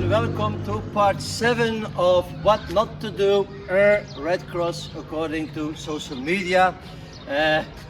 welcome to part 7 of what not to do, red cross according to social media.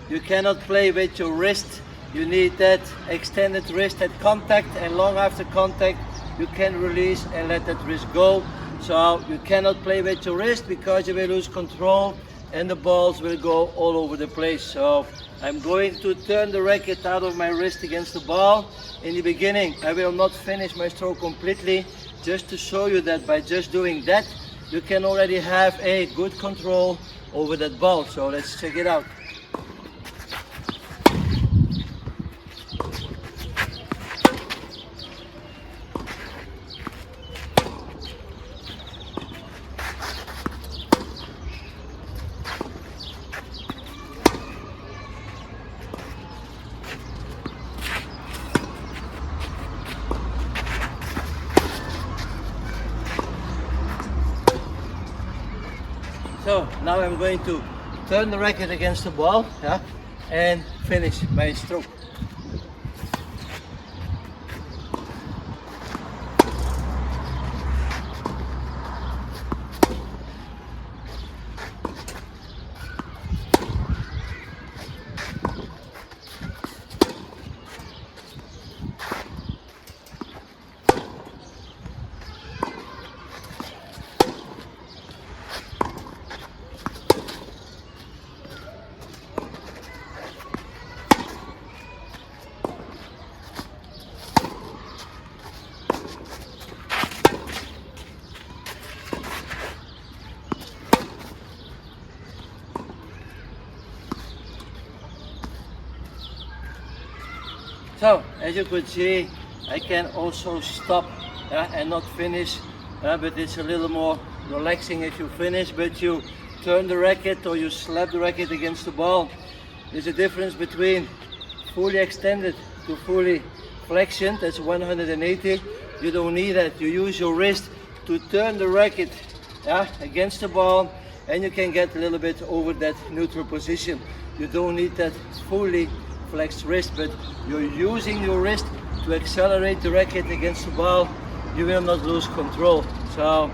You cannot play with your wrist. You need that extended wrist at contact, and long after contact you can release and let that wrist go. So you cannot play with your wrist because you will lose control and the balls will go all over the place. So I'm going to turn the racket out of my wrist against the ball. In the beginning I will not finish my stroke completely, just to show you that by just doing that you can already have a good control over that ball. So let's check it out. So now I'm going to turn the racket against the ball, and finish my stroke. So as you could see, I can also stop and not finish, but it's a little more relaxing if you finish, but you turn the racket or you slap the racket against the ball. There's a difference between fully extended to fully flexion. That's 180. You don't need that. You use your wrist to turn the racket against the ball, and you can get a little bit over that neutral position. You don't need that fully flexed wrist, but you're using your wrist to accelerate the racket against the ball. You will not lose control. So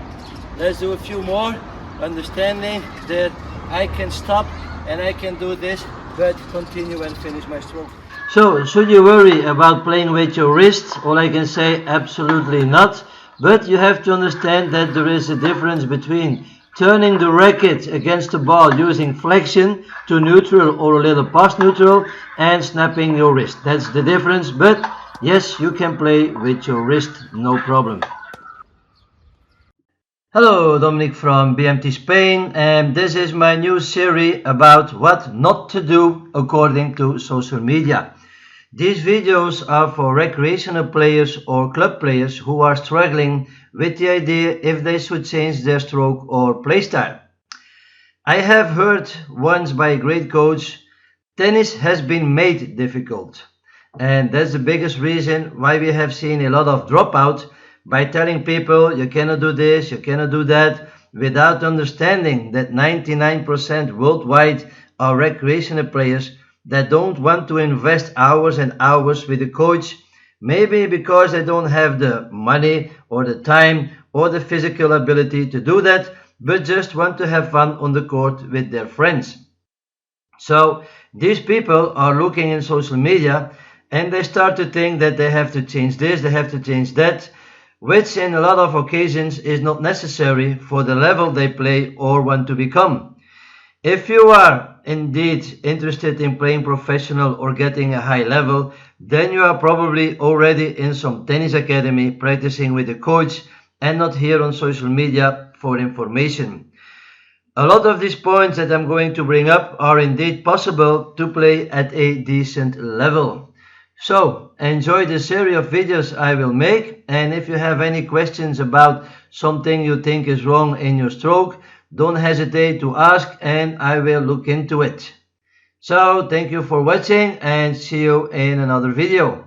let's do a few more, understanding that I can stop and I can do this, but continue and finish my stroke. So should you worry about playing with your wrist? All I can say, absolutely not. But you have to understand that there is a difference between turning the racket against the ball using flexion to neutral or a little past neutral and snapping your wrist. That's the difference, but yes, you can play with your wrist, no problem. Hello, Dominic from BMT Spain, and this is my new series about what not to do according to social media. These videos are for recreational players or club players who are struggling with the idea if they should change their stroke or playstyle. I have heard once by a great coach, tennis has been made difficult. And that's the biggest reason why we have seen a lot of dropout by telling people you cannot do this, you cannot do that, without understanding that 99% worldwide are recreational players that don't want to invest hours and hours with a coach, maybe because they don't have the money or the time or the physical ability to do that, but just want to have fun on the court with their friends. So these people are looking in social media and they start to think that they have to change this, they have to change that, which in a lot of occasions is not necessary for the level they play or want to become. If you are indeed interested in playing professional or getting a high level, then you are probably already in some tennis academy practicing with a coach and not here on social media for information. A lot of these points that I'm going to bring up are indeed possible to play at a decent level. So enjoy the series of videos I will make, and if you have any questions about something you think is wrong in your stroke, don't hesitate to ask and I will look into it. So thank you for watching and see you in another video.